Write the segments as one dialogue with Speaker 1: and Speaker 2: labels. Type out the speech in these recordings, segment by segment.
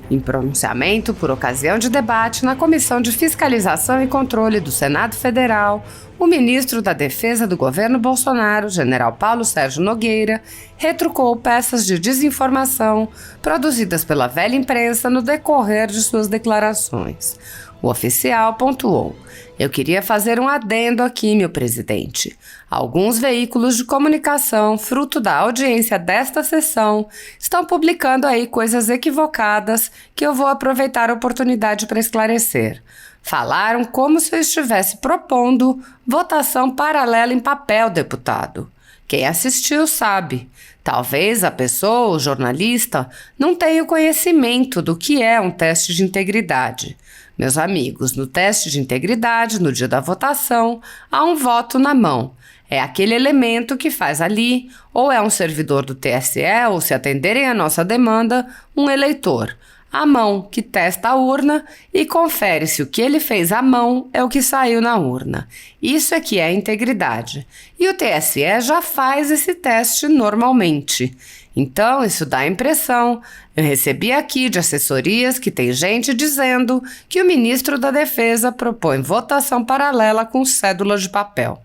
Speaker 1: Em pronunciamento por ocasião de debate na Comissão de Fiscalização e Controle do Senado Federal, o ministro da Defesa do governo Bolsonaro, general Paulo Sérgio Nogueira, retrucou peças de desinformação produzidas pela velha imprensa no decorrer de suas declarações. O oficial pontuou: "Eu queria fazer um adendo aqui, meu presidente. Alguns veículos de comunicação, fruto da audiência desta sessão, estão publicando aí coisas equivocadas que eu vou aproveitar a oportunidade para esclarecer. Falaram como se eu estivesse propondo votação paralela em papel, deputado. Quem assistiu sabe. Talvez a pessoa, o jornalista, não tenha o conhecimento do que é um teste de integridade. Meus amigos, no teste de integridade, no dia da votação, há um voto na mão. É aquele elemento que faz ali, ou é um servidor do TSE, ou, se atenderem a nossa demanda, um eleitor. A mão que testa a urna e confere se o que ele fez à mão é o que saiu na urna. Isso é que é integridade. E o TSE já faz esse teste normalmente. Então, isso dá a impressão. Eu recebi aqui de assessorias que tem gente dizendo que o ministro da Defesa propõe votação paralela com cédula de papel.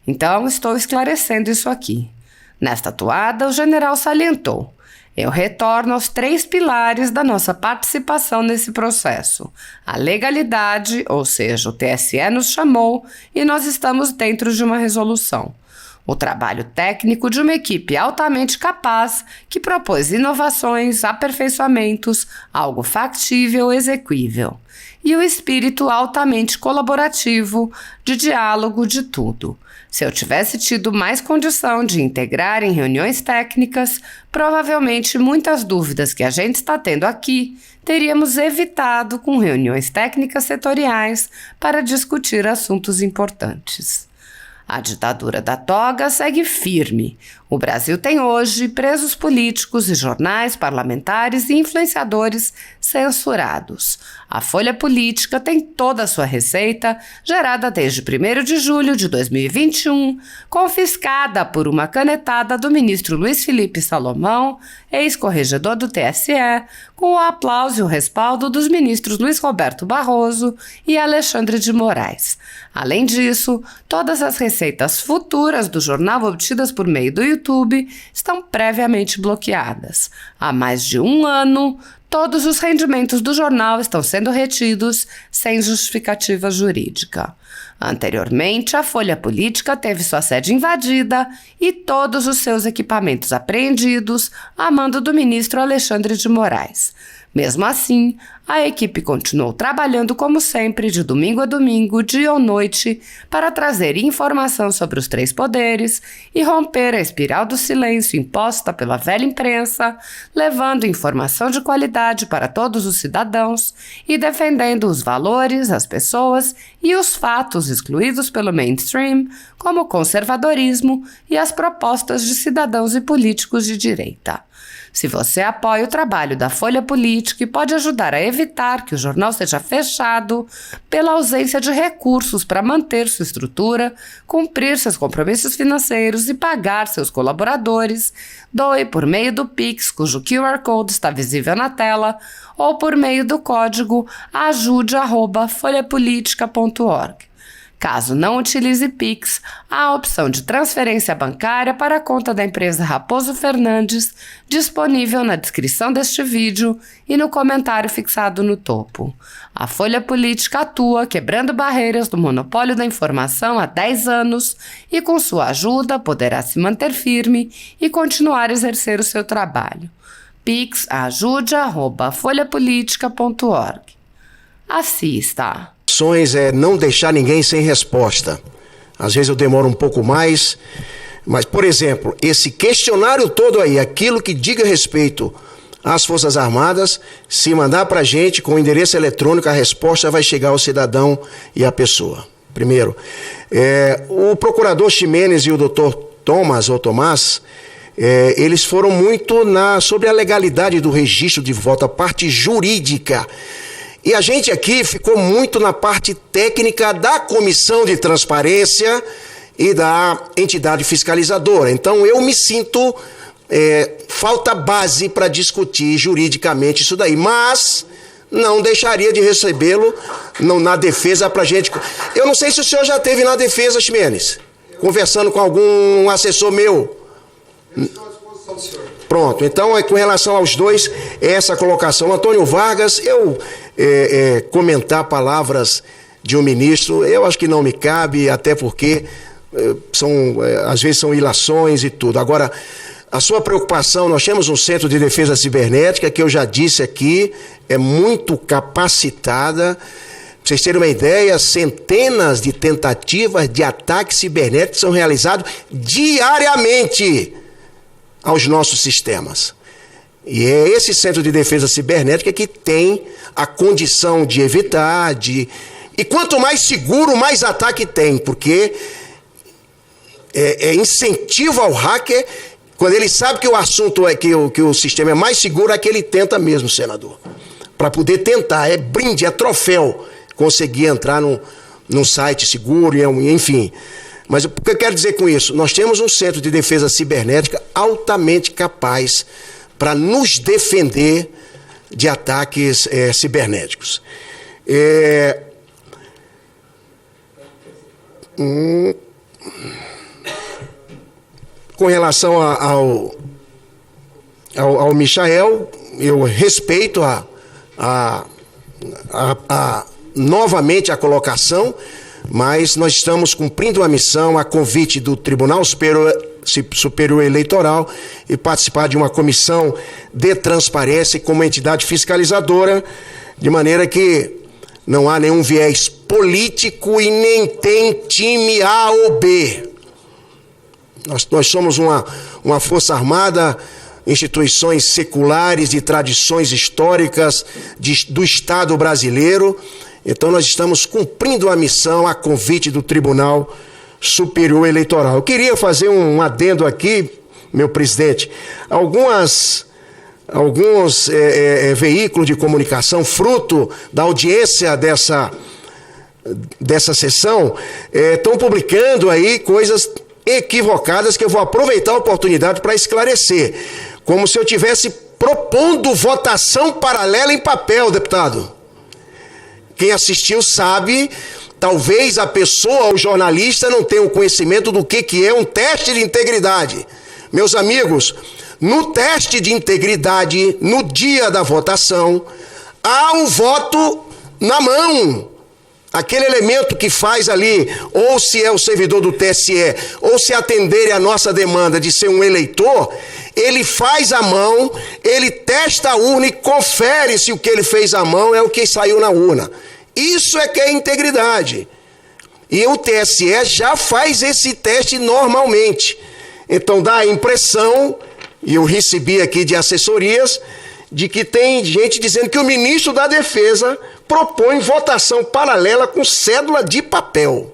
Speaker 1: Então, estou esclarecendo isso aqui. Nesta toada, o general salientou: eu retorno aos 3 pilares da nossa participação nesse processo. A legalidade, ou seja, o TSE nos chamou e nós estamos dentro de uma resolução. O trabalho técnico de uma equipe altamente capaz que propôs inovações, aperfeiçoamentos, algo factível, exequível. E o espírito altamente colaborativo, de diálogo, de tudo. Se eu tivesse tido mais condição de integrar em reuniões técnicas, provavelmente muitas dúvidas que a gente está tendo aqui teríamos evitado com reuniões técnicas setoriais para discutir assuntos importantes. A ditadura da toga segue firme. O Brasil tem hoje presos políticos e jornais, parlamentares e influenciadores censurados. A Folha Política tem toda a sua receita, gerada desde 1º de julho de 2021, confiscada por uma canetada do ministro Luiz Felipe Salomão, ex-corregedor do TSE, com o aplauso e o respaldo dos ministros Luiz Roberto Barroso e Alexandre de Moraes. Além disso, todas as receitas futuras do jornal obtidas por meio do YouTube estão previamente bloqueadas. Há mais de 1 ano, todos os rendimentos do jornal estão sendo retidos sem justificativa jurídica. Anteriormente, a Folha Política teve sua sede invadida e todos os seus equipamentos apreendidos a mando do ministro Alexandre de Moraes. Mesmo assim, a equipe continuou trabalhando como sempre, de domingo a domingo, dia ou noite, para trazer informação sobre os 3 poderes e romper a espiral do silêncio imposta pela velha imprensa, levando informação de qualidade para todos os cidadãos e defendendo os valores, as pessoas e os fatos excluídos pelo mainstream, como o conservadorismo e as propostas de cidadãos e políticos de direita. Se você apoia o trabalho da Folha Política e pode ajudar a evitar que o jornal seja fechado pela ausência de recursos para manter sua estrutura, cumprir seus compromissos financeiros e pagar seus colaboradores, doe por meio do Pix, cujo QR Code está visível na tela, ou por meio do código ajude@folhapolitica.org. Caso não utilize Pix, há a opção de transferência bancária para a conta da empresa Raposo Fernandes, disponível na descrição deste vídeo e no comentário fixado no topo. A Folha Política atua quebrando barreiras do monopólio da informação há 10 anos e, com sua ajuda, poderá se manter firme e continuar a exercer o seu trabalho. Pix ajude@folhapolitica.org. Assista.
Speaker 2: É não deixar ninguém sem resposta. Às vezes eu demoro um pouco mais, mas, por exemplo, esse questionário todo aí, aquilo que diga respeito às Forças Armadas, se mandar para a gente com o endereço eletrônico, a resposta vai chegar ao cidadão e à pessoa. Primeiro, o procurador Ximenes e o doutor Tomás, eles foram muito sobre a legalidade do registro de voto, a parte jurídica. E a gente aqui ficou muito na parte técnica da Comissão de Transparência e da entidade fiscalizadora. Então eu me sinto falta base para discutir juridicamente isso daí, mas não deixaria de recebê-lo na defesa para a gente. Eu não sei se o senhor já esteve na defesa, Ximenes, conversando com algum assessor meu.
Speaker 3: Estou à disposição do senhor.
Speaker 2: Pronto, então com relação aos dois, essa colocação. Antônio Vargas, comentar palavras de um ministro, eu acho que não me cabe, até porque às vezes são ilações e tudo. Agora, a sua preocupação, nós temos um Centro de Defesa Cibernética, que eu já disse aqui, é muito capacitada. Para vocês terem uma ideia, centenas de tentativas de ataques cibernéticos são realizados diariamente aos nossos sistemas. E é esse Centro de Defesa Cibernética que tem a condição de evitar, e quanto mais seguro, mais ataque tem, porque é incentivo ao hacker. Quando ele sabe que o assunto é que o sistema é mais seguro, é que ele tenta mesmo, senador. Para poder tentar, é brinde, é troféu, conseguir entrar num site seguro, enfim. Mas o que eu quero dizer com isso? Nós temos um Centro de Defesa Cibernética altamente capaz para nos defender de ataques cibernéticos. Com relação ao Michael, eu respeito novamente a colocação, mas nós estamos cumprindo a missão a convite do Tribunal Superior Eleitoral e participar de uma comissão de transparência como entidade fiscalizadora, de maneira que não há nenhum viés político e nem tem time A ou B. Nós somos uma força armada, instituições seculares de tradições históricas do Estado brasileiro. Então nós estamos cumprindo a missão a convite do Tribunal Superior Eleitoral. Eu queria fazer um adendo aqui, meu presidente. Alguns veículos de comunicação, fruto da audiência dessa sessão, estão publicando aí coisas equivocadas que eu vou aproveitar a oportunidade para esclarecer. Como se eu estivesse propondo votação paralela em papel, deputado. Quem assistiu sabe, talvez a pessoa, o jornalista, não tenha o conhecimento do que é um teste de integridade. Meus amigos, no teste de integridade, no dia da votação, há um voto na mão. Aquele elemento que faz ali, ou se é o servidor do TSE, ou se atenderem a nossa demanda de ser um eleitor, ele faz à mão, ele testa a urna e confere se o que ele fez à mão é o que saiu na urna. Isso é que é integridade. E o TSE já faz esse teste normalmente. Então dá a impressão, e eu recebi aqui de assessorias, de que tem gente dizendo que o ministro da Defesa propõe votação paralela com cédula de papel.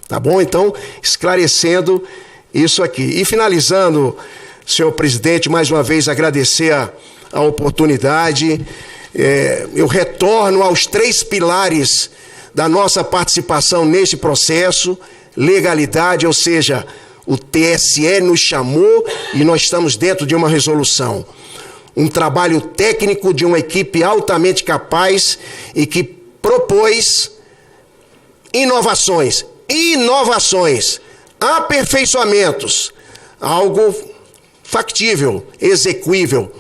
Speaker 2: Tá bom? Então, esclarecendo isso aqui. E finalizando, senhor presidente, mais uma vez agradecer a oportunidade. Eu retorno aos 3 pilares da nossa participação neste processo: legalidade, ou seja, o TSE nos chamou e nós estamos dentro de uma resolução. Um trabalho técnico de uma equipe altamente capaz e que propôs inovações, aperfeiçoamentos, algo factível, execuível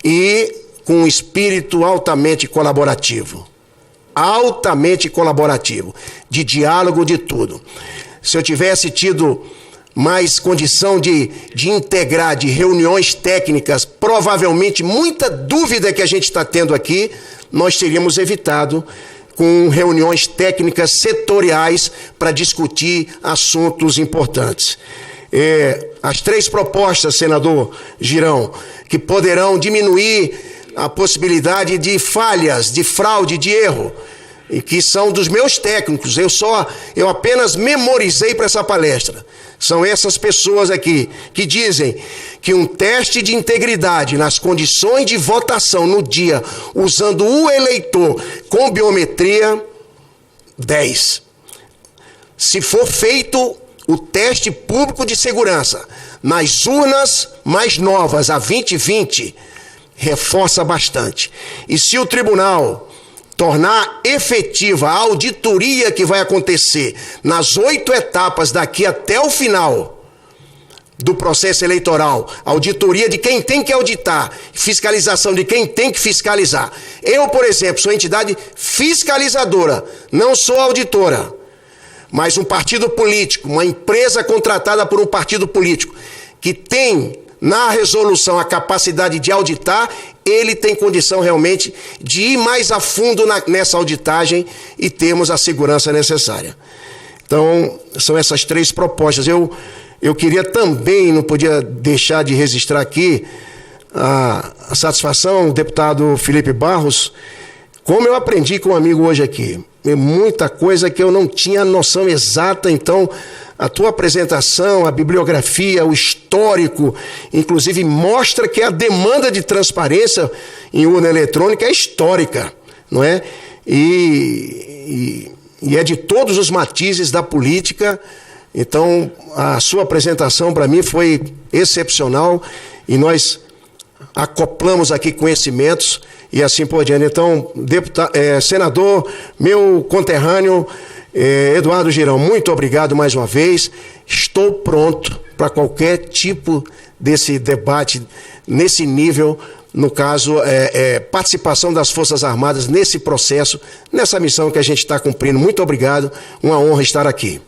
Speaker 2: e com um espírito altamente colaborativo, de diálogo, de tudo. Se eu tivesse tido mais condição de integrar, de reuniões técnicas, provavelmente muita dúvida que a gente está tendo aqui, nós teríamos evitado com reuniões técnicas setoriais para discutir assuntos importantes. As 3 propostas, senador Girão, que poderão diminuir a possibilidade de falhas, de fraude, de erro, e que são dos meus técnicos, eu apenas memorizei para essa palestra. São essas pessoas aqui que dizem que um teste de integridade nas condições de votação no dia, usando o eleitor com biometria, 10. Se for feito o teste público de segurança nas urnas mais novas, a 2020, reforça bastante. E se o tribunal tornar efetiva a auditoria que vai acontecer nas 8 etapas daqui até o final do processo eleitoral, auditoria de quem tem que auditar, fiscalização de quem tem que fiscalizar. Eu, por exemplo, sou entidade fiscalizadora, não sou auditora, mas um partido político, uma empresa contratada por um partido político, que tem na resolução a capacidade de auditar, ele tem condição realmente de ir mais a fundo nessa auditagem e termos a segurança necessária. Então, são essas 3 propostas. Eu queria também, não podia deixar de registrar aqui a satisfação do deputado Felipe Barros, como eu aprendi com um amigo hoje aqui. Muita coisa que eu não tinha noção exata, então a tua apresentação, a bibliografia, o histórico, inclusive mostra que a demanda de transparência em urna eletrônica é histórica, não é? E é de todos os matizes da política. Então, a sua apresentação para mim foi excepcional e nós acoplamos aqui conhecimentos e assim por diante. Então, senador, meu conterrâneo, Eduardo Girão, muito obrigado mais uma vez. Estou pronto para qualquer tipo desse debate nesse nível, no caso, participação das Forças Armadas nesse processo, nessa missão que a gente está cumprindo. Muito obrigado, uma honra estar aqui.